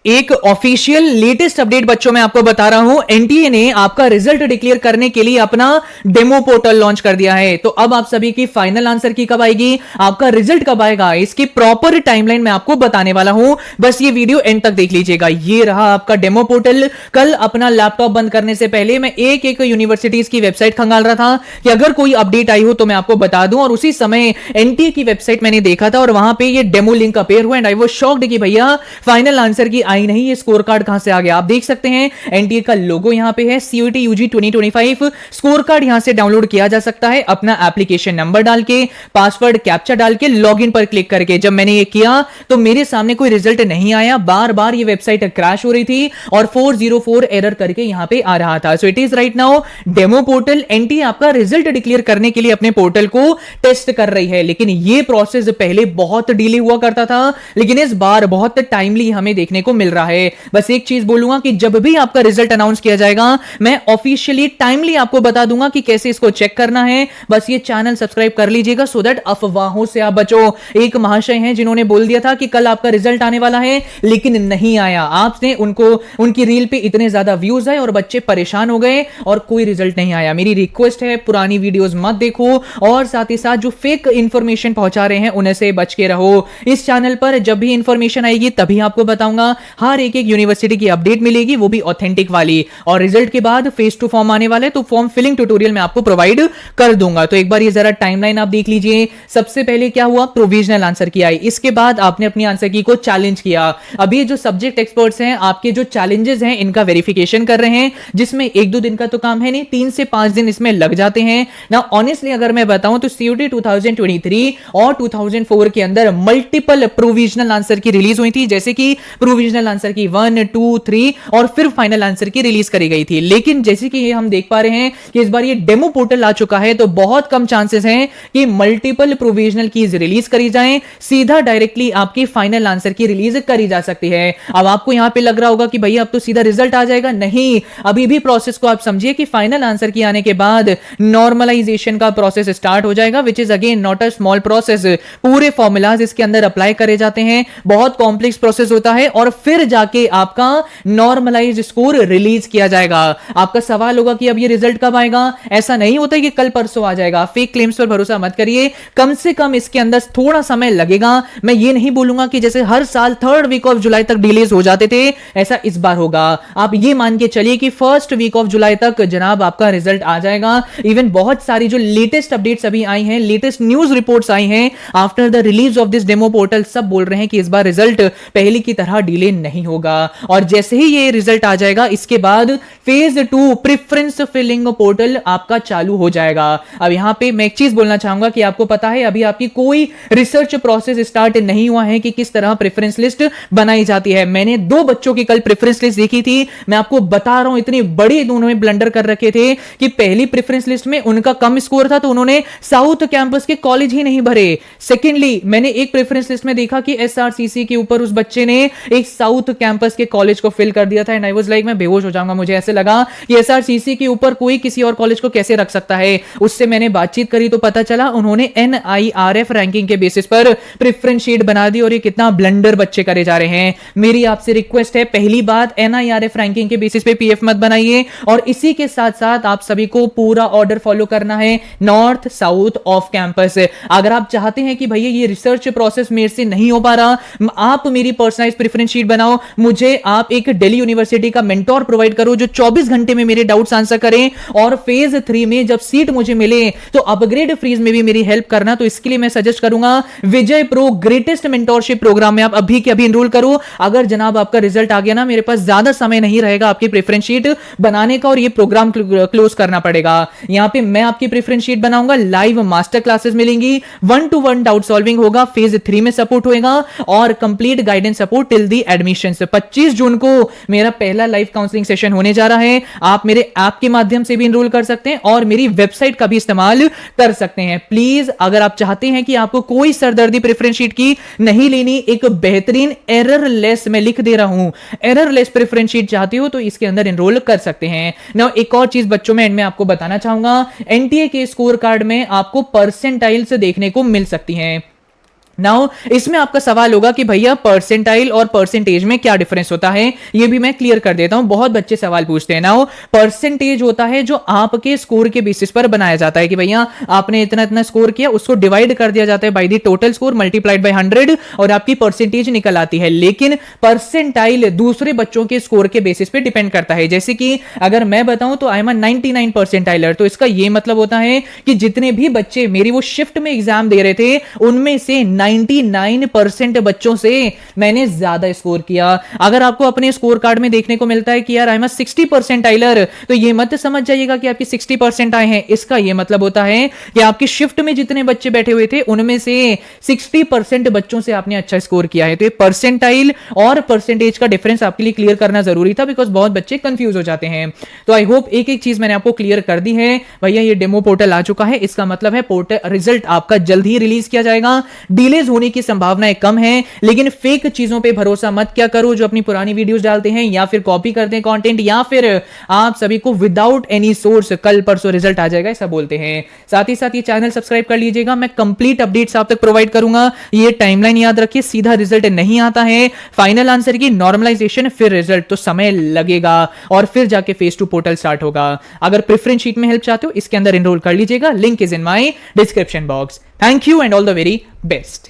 एक official latest update बच्चों मैं आपको बता रहा हूं। एनटीए ने आपका रिजल्ट डिक्लेयर करने के लिए अपना डेमो पोर्टल लॉन्च कर दिया है। तो अब आप सभी की फाइनल आंसर की कब आएगी, आपका रिजल्ट कब आएगा, इसकी प्रॉपर टाइमलाइन मैं आपको बताने वाला हूं। बस ये वीडियो एंड तक देख लीजिएगा। ये रहा आपका डेमो पोर्टल। कल अपना लैपटॉप बंद करने से पहले मैं एक एक यूनिवर्सिटीज की वेबसाइट खंगाल रहा था कि अगर कोई अपडेट आई हो तो मैं आपको बता दूं, और उसी समय एनटीए की वेबसाइट मैंने देखा था और वहां पे ये डेमो लिंक अपेयर हुआ एंड आई वाज शॉक्ड कि भैया फाइनल आंसर की आई नहीं, ये स्कोर कार्ड कहां से आ गया। आप देख सकते हैं एनटीए का लोगो यहां पे है, सीयूईटी यूजी 2025 स्कोर कार्ड यहां से डाउनलोड किया जा सकता है अपना एप्लीकेशन नंबर डाल के, पासवर्ड कैप्चा डाल के, लॉगिन पर क्लिक करके। जब मैंने ये किया तो मेरे सामने कोई रिजल्ट नहीं आया, बार बार ये वेबसाइट क्रैश हो रही थी और 404 एरर करके यहां पे आ रहा था। So it is right now demo portal. NTA आपका रिजल्ट डिक्लेयर करने के लिए अपने पोर्टल को टेस्ट कर रही है, लेकिन ये प्रोसेस पहले बहुत डिले हुआ करता था, लेकिन इस बार बहुत टाइमली हमें देखने को मिल रहा है। बस एक चीज बोलूंगा कि जब भी आपका रिजल्ट अनाउंस किया जाएगा मैं ऑफिशियली टाइमली आपको बता दूंगा कि कैसे इसको चेक करना है। बस ये चैनल सब्सक्राइब कर लीजिएगा सो दैट अफवाहों से आप बचो। एक महाशय हैं जिन्होंने बोल दिया था कि कल आपका रिजल्ट आने वाला है, लेकिन नहीं आया। आपने उनकी रील पे इतने ज्यादा व्यूज आए और बच्चे परेशान हो गए और कोई रिजल्ट नहीं आया। मेरी रिक्वेस्ट है पुरानी वीडियोस मत देखो और साथ ही साथ जो फेक इंफॉर्मेशन पहुंचा रहे हैं उनसे बच के रहो। इस चैनल पर जब भी इंफॉर्मेशन आएगी तभी आपको बताऊंगा। हर एक यूनिवर्सिटी की अपडेट मिलेगी, वो भी ऑथेंटिक वाली, और रिजल्ट के बाद फेस टू फॉर्म आने वाले, तो फॉर्म फिलिंग ट्यूटोरियल मैं आपको प्रोवाइड कर दूंगा। तो एक बार ये जरा टाइमलाइन आप देख लीजिए। सबसे पहले क्या हुआ, प्रोविजनल आंसर की आई, इसके बाद आपने अपनी आंसर की को चैलेंज किया। अभी जो सब्जेक्ट एक्सपर्ट्स हैं आपके जो चैलेंजेस हैं इनका वेरिफिकेशन कर रहे हैं, जिसमें 1-2 दिन का तो काम है नहीं, 3 से 5 दिन इसमें लग जाते हैं ना। ऑनेस्टली अगर मैं बताऊं तो सीयूटी 2023 और 2004 के अंदर मल्टीपल प्रोविजनल आंसर की रिलीज हुई थी, जैसे कि प्रोविजनल आंसर की 1, 2, 3 और फिर फाइनल आंसर की रिलीज करी गई थी। लेकिन जैसे कि हम देख पा रहे हैं कि इस बार ये डेमो पोर्टल आ चुका है, तो बहुत कम चांसेस हैं कि मल्टीपल प्रोविजनल कीज रिलीज करी जाएं, सीधा डायरेक्टली आपकी फाइनल आंसर की रिलीज करी जा सकती है। अब आपको यहां पे लग रहा होगा कि भैया अब तो सीधा रिजल्ट आ जाएगा, नहीं, अभी भी प्रोसेस को आप समझिए कि फाइनल आंसर की आने के बाद नॉर्मलाइजेशन का प्रोसेस स्टार्ट हो जाएगा, which is again not a small process. पूरे फॉर्मूलाज इसके अंदर अप्लाई करे जाते हैं, बहुत कॉम्प्लेक्स प्रोसेस होता है, और फिर जाके आपका नॉर्मलाइज्ड स्कोर रिलीज किया जाएगा। आपका सवाल होगा कि अब ये रिजल्ट कब आएगा, ऐसा नहीं होता कि कल परसों आ जाएगा। फेक क्लेम्स पर भरोसा मत करिए, कम से कम इसके अंदर थोड़ा समय लगेगा। मैं ये नहीं बोलूंगा कि जैसे हर साल 3rd वीक ऑफ जुलाई तक डिलेज हो जाते थे, ऐसा इस बार होगा। आप ये मान के चलिए कि 1st वीक ऑफ जुलाई तक जनाब आपका रिजल्ट आ जाएगा। इवन बहुत सारी जो लेटेस्ट अपडेट्स अभी आई हैं, लेटेस्ट न्यूज रिपोर्ट्स आई हैं after the release of this demo portal, सब बोल रहे हैं कि इस बार रिजल्ट पहले की तरह डिले नहीं होगा। और जैसे ही ये रिजल्ट आ जाएगा इसके बाद फेज 2 प्रेफरेंस फिलिंग पोर्टल आपका चालू हो जाएगा। अब यहां पे मैं एक चीज बोलना चाहूंगा कि आपको पता है अभी आपकी कोई रिसर्च प्रोसेस स्टार्ट नहीं हुआ है कि किस तरह प्रेफरेंस लिस्ट बनाई जाती है। मैंने 2 बच्चों की कल प्रेफरेंस लिस्ट देखी थी, मैं आपको बता रहा हूं इतनी बड़ी उन्होंने ब्लंडर कर रखे थे कि पहली प्रेफरेंस लिस्ट में उनका कम स्कोर था तो उन्होंने साउथ कैंपस के कॉलेज ही नहीं भरे। सेकेंडली मैंने एक प्रेफरेंस लिस्ट में देखा कि एसआरसीसी के ऊपर उस बच्चे ने एक साउथ कैंपस के कॉलेज को फिल कर दिया था एंड आई वाज लाइक मैं बेहोश हो जाऊंगा। मुझे ऐसे लगा कि एसआरसीसी के ऊपर कोई किसी और कॉलेज को कैसे रख सकता है। उससे मैंने बातचीत करी तो पता चला उन्होंने एनआईआरएफ रैंकिंग के बेसिस पर प्रेफरेंस शीट बना दी, और ये कितना ब्लंडर बच्चे करे जा रहे हैं। मेरी आपसे रिक्वेस्ट है, पहली बात एनआईआरएफ रैंकिंग के बेसिस पे पीएफ मत बनाइए, और इसी के साथ साथ आप सभी को पूरा ऑर्डर फॉलो करना है नॉर्थ साउथ ऑफ कैंपस। अगर आप चाहते हैं कि भैया ये रिसर्च प्रोसेस मेरे से नहीं हो पा रहा, आप मेरी पर्सनलाइज प्रेफरेंस शीट बनाओ, मुझे आप एक दिल्ली यूनिवर्सिटी का मेंटोर प्रोवाइड करो जो 24 घंटे में मेरे डाउट्स आंसर करें, और फेज 3 में जब सीट मुझे मिले तो अपग्रेड फ्रीज में भी मेरी हेल्प करना। तो इसके लिए मैं सजेस्ट करूंगा विजय प्रो ग्रेटेस्ट मेंटोरशिप प्रोग्राम में आप अभी के अभी एनरोल करो। अगर जनाब आपका रिजल्ट आ गया ना, मेरे पास ज्यादा समय नहीं रहेगा आपकी प्रेफरेंस शीट बनाने का, और ये प्रोग्राम क्लोज करना पड़ेगा। यहां पे मैं आपकी प्रेफरेंस शीट बनाऊंगा, लाइव मास्टर क्लासेस मिलेंगी, 1-to-1 डाउट सॉल्विंग होगा, फेज 3 में सपोर्ट होएगा, और complete guidance support till the admission. 25 जून को मेरा पहला लाइव काउंसलिंग सेशन होने जा रहा है। आप मेरे ऐप के माध्यम से भी एनरोल कर सकते हैं और मेरी वेबसाइट का भी इस्तेमाल कर सकते हैं। प्लीज अगर आप चाहते हैं कि आपको कोई सरदर्दी प्रेफरेंस शीट की नहीं लेनी, एक बेहतरीन एररलेस, मैं लिख दे रहा हूं, एररलेस प्रेफरेंस शीट चाहते हो तो इसके अंदर एनरोल कर सकते हैं। नाउ एक और चीज बच्चों में एंड में आपको बताना चाहूंगा, एनटीए के स्कोर कार्ड में आपको परसेंटाइल्स देखने को मिल सकती हैं। नाउ इसमें आपका सवाल होगा कि भैया परसेंटाइल और परसेंटेज में क्या डिफरेंस होता है, ये भी मैं क्लियर कर देता हूं। बहुत बच्चे सवाल पूछते हैं। नाउ परसेंटेज होता है जो आपके स्कोर के बेसिस पर बनाया जाता है कि भैया आपने इतना इतना स्कोर किया, उसको डिवाइड कर दिया जाता है by the total score multiplied by 100 और आपकी परसेंटेज निकल आती है। लेकिन परसेंटाइल दूसरे बच्चों के स्कोर के बेसिस पे डिपेंड करता है। जैसे कि अगर मैं बताऊं तो आई एम 99 परसेंटाइलर, तो इसका यह मतलब होता है कि जितने भी बच्चे मेरी वो शिफ्ट में एग्जाम दे रहे थे उनमें से 99% बच्चों से मैंने ज्यादा स्कोर किया। अगर आपको अपने स्कोर कार्ड में देखने को मिलता है कि यार आई एम 60%, तो ये मत समझ जाइएगा कि आपके 60% आए हैं। इसका ये मतलब होता है कि आपकी शिफ्ट में जितने बच्चे बैठे हुए थे उनमें से 60% बच्चों से आपने अच्छा स्कोर किया है। तो ये परसेंटाइल और परसेंटेज का डिफरेंस आपके लिए क्लियर करना जरूरी था, बिकॉज बहुत बच्चे कंफ्यूज हो जाते हैं। तो आई होप एक एक चीज मैंने आपको क्लियर कर दी है। भैया ये डेमो पोर्टल आ चुका है, इसका मतलब है पोर्टल रिजल्ट आपका जल्द ही रिलीज किया जाएगा। डिलेज होने की संभावनाएं कम है, लेकिन फेक चीजों पे भरोसा मत क्या करो जो अपनी पुरानी वीडियोस डालते हैं या फिर कॉपी करते हैं कंटेंट, या फिर आप सभी को विदाउट एनी सोर्स कल परसों रिजल्ट आ जाएगा ऐसा बोलते हैं। साथ ही साथ ये चैनल सब्सक्राइब कर लीजिएगा, मैं कंप्लीट अपडेट्स आप तक प्रोवाइड करूंगा। ये टाइमलाइन याद रखिए, सीधा रिजल्ट नहीं आता है, फाइनल आंसर की नॉर्मलाइजेशन फिर रिजल्ट, तो समय लगेगा और फिर जाके फेज 2 पोर्टल स्टार्ट होगा। अगर प्रेफरेंस शीट में हेल्प चाहते हो इसके अंदर एनरोल कर लीजिएगा, link is in my description box. Thank you and all the very best.